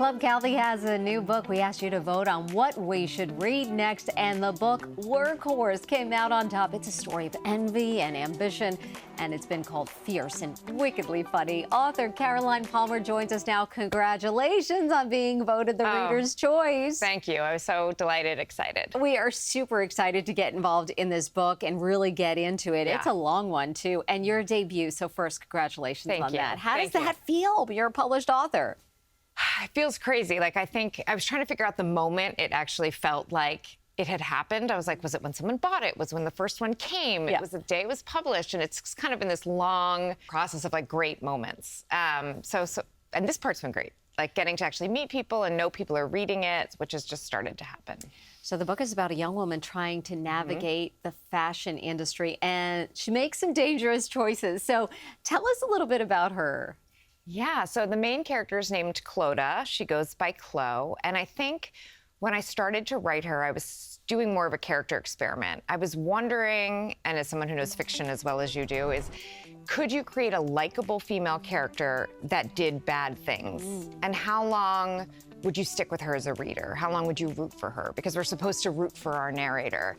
Club Calvi has a new book. We asked you to vote on what we should read next, and the book Workhorse came out on top. It's a story of envy and ambition, and it's been called fierce and wickedly funny. Author Caroline Palmer joins us now. Congratulations on being voted the Reader's Choice. Thank you. I was so delighted, excited. We are super excited to get involved in this book and really get into it. Yeah. It's a long one, too, and your debut. So first, congratulations on that. How does that feel? You're a published author. It feels crazy. Like, I think I was trying to figure out the moment it actually felt like it had happened. I was like, was it when someone bought it? Was it when the first one came? Yeah. It was the day it was published. And it's kind of been this long process of like great moments. And this part's been great. Like getting to actually meet people and know people are reading it, which has just started to happen. So the book is about a young woman trying to navigate the fashion industry, and she makes some dangerous choices. So tell us a little bit about her. Yeah, so the main character is named Clodagh. She goes by Chloe. And I think when I started to write her, I was doing more of a character experiment. I was wondering, and as someone who knows fiction as well as you do, is could you create a likable female character that did bad things? And how long would you stick with her as a reader? How long would you root for her? Because we're supposed to root for our narrator.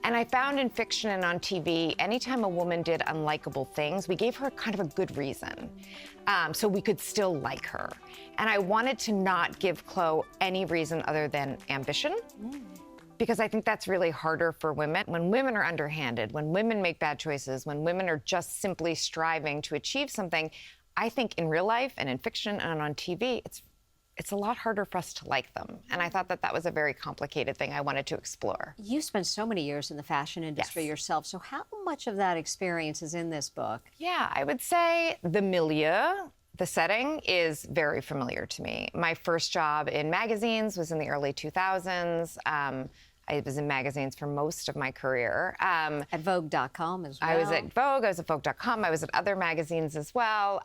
And I found in fiction and on TV, anytime a woman did unlikable things, we gave her kind of a good reason. So we could still like her. And I wanted to not give Chloe any reason other than ambition. Because I think that's really harder for women. When women are underhanded, when women make bad choices, when women are just simply striving to achieve something, I think in real life and in fiction and on TV, it's a lot harder for us to like them. And I thought that that was a very complicated thing I wanted to explore. You spent so many years in the fashion industry yourself, so how much of that experience is in this book? Yeah, I would say the milieu, the setting is very familiar to me. My first job in magazines was in the early 2000s. I was in magazines for most of my career. At Vogue.com as well. I was at Vogue, I was at Vogue.com, I was at other magazines as well.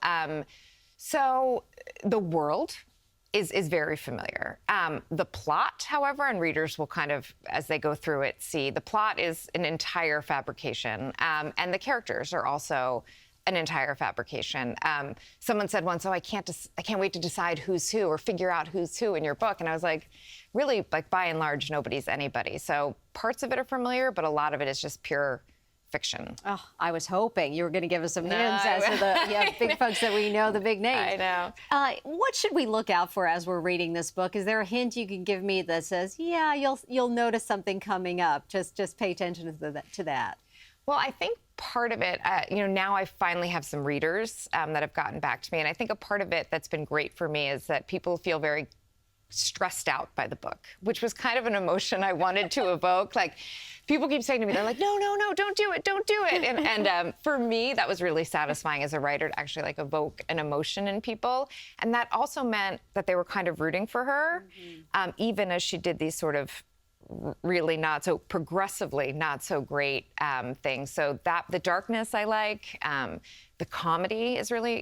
So the world is very familiar. The plot, however, and readers will kind of, as they go through it, see the plot is an entire fabrication, and the characters are also an entire fabrication. Someone said once, "Oh, I can't wait to decide who's who or figure out who's who in your book," and I was like, really, like by and large, nobody's anybody. So parts of it are familiar, but a lot of it is just pure fiction. Oh, I was hoping you were going to give us some hints as to the big folks that we know, the big names. I know. What should we look out for as we're reading this book? Is there a hint you can give me that says, yeah, you'll notice something coming up? Just pay attention to that. Well, I think part of it, now I finally have some readers that have gotten back to me, and I think a part of it that's been great for me is that people feel very stressed out by the book, which was kind of an emotion I wanted to evoke. Like, people keep saying to me, they're like, no, don't do it, don't do it. And for me, that was really satisfying as a writer to actually like evoke an emotion in people. And that also meant that they were kind of rooting for her, even as she did these sort of really not so progressively not so great things. So that the darkness I like, the comedy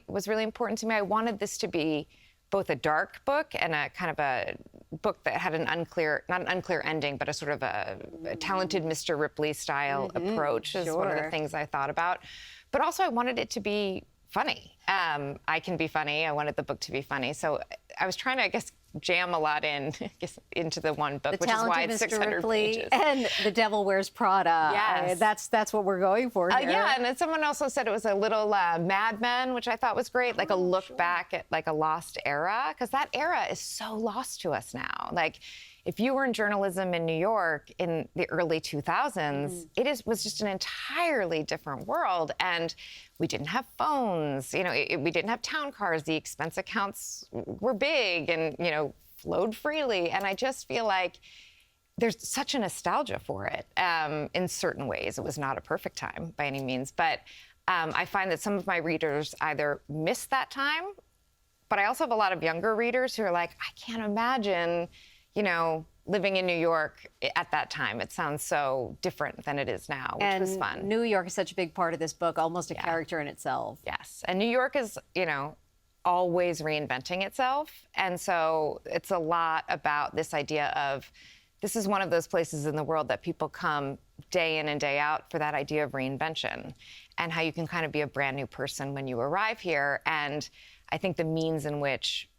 was really important to me. I wanted this to be both a dark book and a kind of a book that had not an unclear ending, but a sort of a talented Mr. Ripley style approach is one of the ththings I thought about. But also I wanted it to be funny. I can be funny. I wanted the book to be funny. So I was trying to, I guess, jam a lot into the one book, which is why it's 600 Ripley pages. And The Devil Wears Prada. Yes. That's what we're going for here. Yeah, and then someone also said it was a little Mad Men, which I thought was great, like a look back at like a lost era, because that era is so lost to us now. Like, if you were in journalism in New York in the early 2000s, it was just an entirely different world. And we didn't have phones, we didn't have town cars. The expense accounts were big and, flowed freely. And I just feel like there's such a nostalgia for it in certain ways. It was not a perfect time by any means. But I find that some of my readers either miss that time, but I also have a lot of younger readers who are like, I can't imagine living in New York at that time. It sounds so different than it is now, which was fun. New York is such a big part of this book, almost a character in itself. Yes, and New York is, always reinventing itself. And so it's a lot about this idea of, this is one of those places in the world that people come day in and day out for that idea of reinvention and how you can kind of be a brand new person when you arrive here. And I think the means in which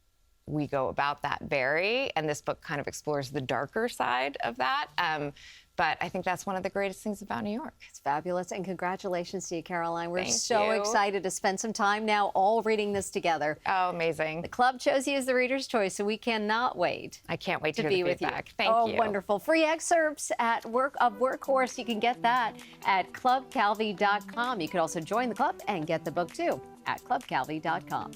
we go about that vary, and this book kind of explores the darker side of that. But I think that's one of the greatest things about New York. It's fabulous, and congratulations to you, Caroline. We're Thank so you. excited to spend some time now all reading this together. Oh, amazing. The club chose you as the Reader's Choice, so we cannot wait. I can't wait to hear be the with feedback. you. Thank you. Oh, wonderful. Free excerpts of Workhorse. You can get that at clubcalvi.com. You can also join the club and get the book too at clubcalvi.com.